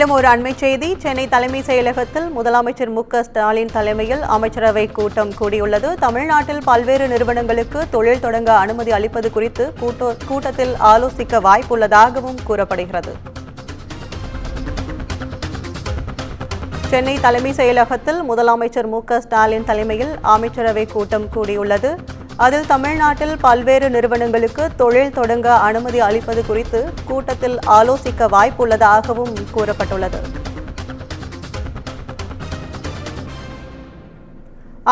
மேலும் ஒரு அண்மை செய்தி, சென்னை தலைமை செயலகத்தில் முதலமைச்சர் மு.க.ஸ்டாலின் தலைமையில் அமைச்சரவை கூட்டம் கூடியுள்ளது. தமிழ்நாட்டில் பல்வேறு நிறுவனங்களுக்கு தொழில் தொடங்க அனுமதி அளிப்பது குறித்து கூட்டத்தில் ஆலோசிக்க வாய்ப்புள்ளதாகவும் கூறப்படுகிறது. சென்னை தலைமை செயலகத்தில் முதலமைச்சர் மு.க.ஸ்டாலின் தலைமையில் அமைச்சரவை கூட்டம் கூடியுள்ளது. அதில் தமிழ்நாட்டில் பல்வேறு நிறுவனங்களுக்கு தொழில் தொடங்க அனுமதி அளிப்பது குறித்து கூட்டத்தில் ஆலோசிக்க வாய்ப்புள்ளதாகவும் கூறப்பட்டுள்ளது.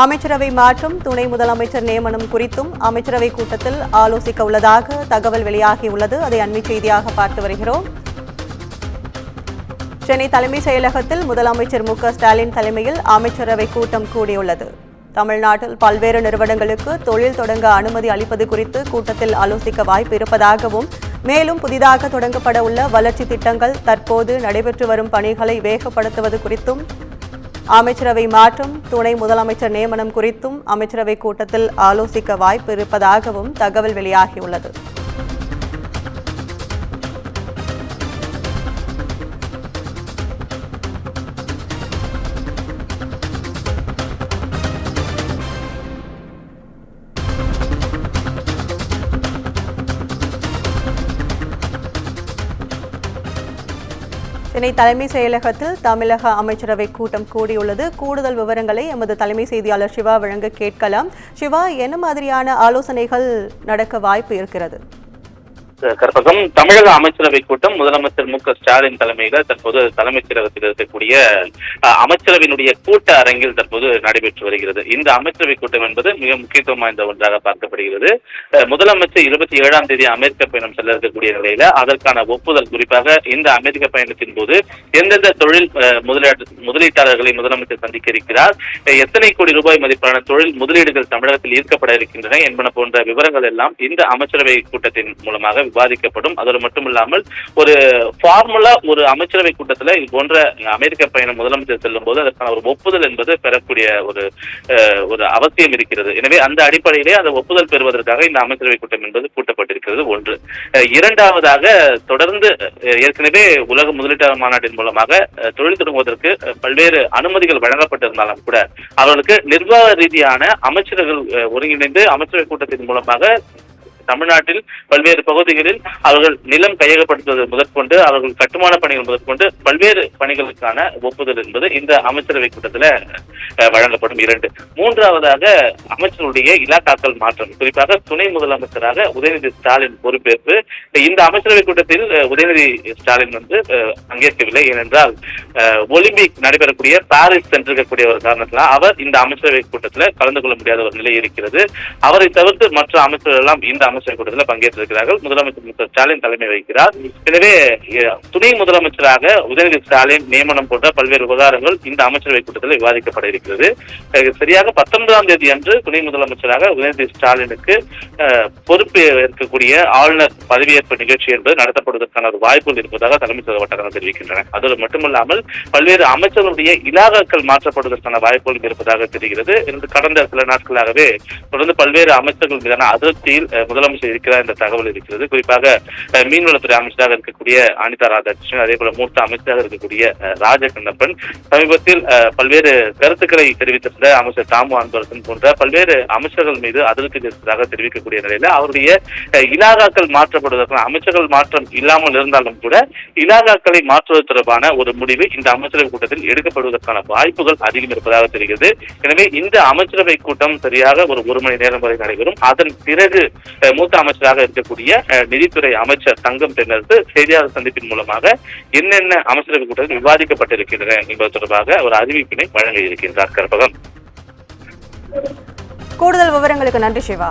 அமைச்சரவை மாற்றம், துணை முதலமைச்சர் நியமனம் குறித்தும் அமைச்சரவை கூட்டத்தில் ஆலோசிக்க உள்ளதாக தகவல் வெளியாகியுள்ளது. அதை அண்மை செய்தியாக பார்த்து வருகிறோம். சென்னை தலைமை செயலகத்தில் முதலமைச்சர் மு.க.ஸ்டாலின் தலைமையில் அமைச்சரவை கூட்டம் கூடியுள்ளது. தமிழ்நாட்டில் பல்வேறு நிறுவனங்களுக்கு தொழில் தொடங்க அனுமதி அளிப்பது குறித்து கூட்டத்தில் ஆலோசிக்க வாய்ப்பு இருப்பதாகவும், மேலும் புதிதாக தொடங்கப்பட உள்ள வளர்ச்சி திட்டங்கள், தற்போது நடைபெற்று வரும் பணிகளை வேகப்படுத்துவது குறித்தும், அமைச்சரவை மாற்றம், துணை முதலமைச்சர் நியமனம் குறித்தும் அமைச்சரவை கூட்டத்தில் ஆலோசிக்க வாய்ப்பு இருப்பதாகவும் தகவல் வெளியாகியுள்ளது. சென்னை தலைமை செயலகத்தில் தமிழக அமைச்சரவை கூட்டம் கூடியுள்ளது. கூடுதல் விவரங்களை எமது தலைமை செய்தியாளர் சிவா வழங்க கேட்கலாம். சிவா, என்ன மாதிரியான ஆலோசனைகள் நடக்க வாய்ப்பு இருக்கிறது? கற்பகம், தமிழக அமைச்சரவை கூட்டம் முதலமைச்சர் மு.க.ஸ்டாலின் தலைமையில் தற்போது தலைமைச் செயலகத்தில் இருக்கக்கூடிய அமைச்சரவையினுடைய கூட்ட அரங்கில் தற்போது நடைபெற்று வருகிறது. இந்த அமைச்சரவை கூட்டம் என்பது மிக முக்கியத்துவம் வாய்ந்த ஒன்றாக பார்க்கப்படுகிறது. முதலமைச்சர் 27ஆம் தேதி அமெரிக்க பயணம் செல்ல இருக்கக்கூடிய நிலையில அதற்கான ஒப்புதல், குறிப்பாக இந்த அமெரிக்க பயணத்தின் போது எந்தெந்த தொழில் முதலீட்டாளர்களை முதலமைச்சர் சந்திக்க இருக்கிறார், எத்தனை கோடி ரூபாய் மதிப்பான தொழில் முதலீடுகள் தமிழகத்தில் ஈர்க்கப்பட இருக்கின்றன என்பன போன்ற விவரங்கள் எல்லாம் இந்த அமைச்சரவை கூட்டத்தின் மூலமாக விவாதிக்கப்படும். அதோடு மட்டுமில்லாமல் ஒரு ஃபார்முலா, ஒரு அமைச்சரவை கூட்டத்தில் இது போன்ற அமெரிக்க பயணம் முதலமைச்சர் செல்லும் போது அதற்கான ஒரு ஒப்புதல் என்பது பெறக்கூடிய ஒரு அவசியம் இருக்கிறது. எனவே அந்த அடிப்படையிலே அந்த ஒப்புதல் பெறுவதற்காக இந்த அமைச்சரவை கூட்டம் என்பது கூட்டப்பட்டிருக்கிறது. ஒன்று. இரண்டாவதாக, தொடர்ந்து ஏற்கனவே உலக முதலீட்டாளர் மாநாட்டின் மூலமாக தொழில் தொடங்குவதற்கு பல்வேறு அனுமதிகள் வழங்கப்பட்டிருந்தாலும் கூட அவர்களுக்கு நிர்வாக ரீதியான அமைச்சர்கள் ஒருங்கிணைந்து அமைச்சரவை கூட்டத்தின் மூலமாக தமிழ்நாட்டில் பல்வேறு பகுதிகளில் அவர்கள் நிலம் கையகப்படுத்துவது முதற்கொண்டு அவர்கள் கட்டுமான பணிகள் முதற்கொண்டு பல்வேறு பணிகளுக்கான ஒப்புதல் என்பது இந்த அமைச்சரவை கூட்டத்தில் வழங்கப்படும். 2. மூன்றாவதாக, அமைச்சருடைய இலாக்காக்கள் மாற்றம், குறிப்பாக துணை முதலமைச்சராக உதயநிதி ஸ்டாலின் பொறுப்பேற்பு. இந்த அமைச்சரவை கூட்டத்தில் உதயநிதி ஸ்டாலின் பங்கேற்கவில்லை. ஏனென்றால் ஒலிம்பிக் நடைபெறக்கூடிய பாரிஸ் சென்றிருக்கக்கூடிய ஒரு காரணத்தினால் அவர் இந்த அமைச்சரவை கூட்டத்தில் கலந்து கொள்ள முடியாத ஒரு நிலை இருக்கிறது. அவரை தவிர்த்து மற்ற அமைச்சர்கள் எல்லாம் இந்த அமைச்சரவை கூட்டத்தில் பங்கேற்றிருக்கிறார்கள். முதலமைச்சர் மு.க.ஸ்டாலின் தலைமை வகிக்கிறார். எனவே துணை முதலமைச்சராக உதயநிதி ஸ்டாலின் நியமனம் போன்ற பல்வேறு விவகாரங்கள் இந்த அமைச்சரவை கூட்டத்தில் விவாதிக்கப்பட இருக்கிறது. சரியாக 19ஆம் தேதி அன்று துணை முதலமைச்சராக உதயநிதி ஸ்டாலினுக்கு பொறுப்பு ஏற்கக்கூடிய ஆளுநர் பதவியேற்பு நிகழ்ச்சி என்பது நடத்தப்படுவதற்கான ஒரு வாய்ப்புகள் இருப்பதாக தலைமை செயலக வட்டாரங்கள் தெரிவிக்கின்றன. அதோடு மட்டுமல்லாமல் பல்வேறு அமைச்சர்களுடைய இலாகாக்கள் மாற்றப்படுவதற்கான வாய்ப்புகள் இருப்பதாக தெரிகிறது. கடந்த சில நாட்களாகவே தொடர்ந்து பல்வேறு அமைச்சர்கள் மீதான அதிருப்தியில் முதலமைச்சர் இருக்கிறார் என்ற தகவல் இருக்கிறது. குறிப்பாக மீன்வளத்துறை அமைச்சராக இருக்கக்கூடிய அனிதா ராதாகிருஷ்ணன், அதே போல மூத்த அமைச்சராக இருக்கக்கூடிய ராஜகண்ணப்பன், சமீபத்தில் பல்வேறு கருத்துக்களை தெரிவித்திருந்த அமைச்சர் தாமு அன்பரசன் போன்ற பல்வேறு அமைச்சர்கள் மீது அதிருப்தி இருப்பதாக தெரிவிக்கக்கூடிய நிலையில அவருடைய இலாகாக்கள் மாற்றப்படுவதற்கான, அமைச்சர்கள் மாற்றம் இல்லாமல் இருந்தாலும் கூட இலாகாக்களை மாற்றுவது தொடர்பான ஒரு முடிவு இந்த அமைச்சரவை கூட்டத்தில் எடுக்கப்படுவதற்கான வாய்ப்புகள் அதிகம் இருப்பதாக தெரிகிறது. எனவே இந்த அமைச்சரவை கூட்டம் சரியாக ஒரு மணி நேரம் வரை நடைபெறும். அதன் பிறகு மூத்த அமைச்சராக இருக்கக்கூடிய நிதித்துறை அமைச்சர் தங்கம் தென்னரசு செய்தியாளர் சந்திப்பின் மூலமாக என்னென்ன அமைச்சரவை கூட்டத்தில் விவாதிக்கப்பட்டிருக்கின்றன என்பது தொடர்பாக ஒரு அறிவிப்பினை வழங்க இருக்கின்றார். கற்பகம், கூடுதல் விவரங்களுக்கு நன்றி சிவா.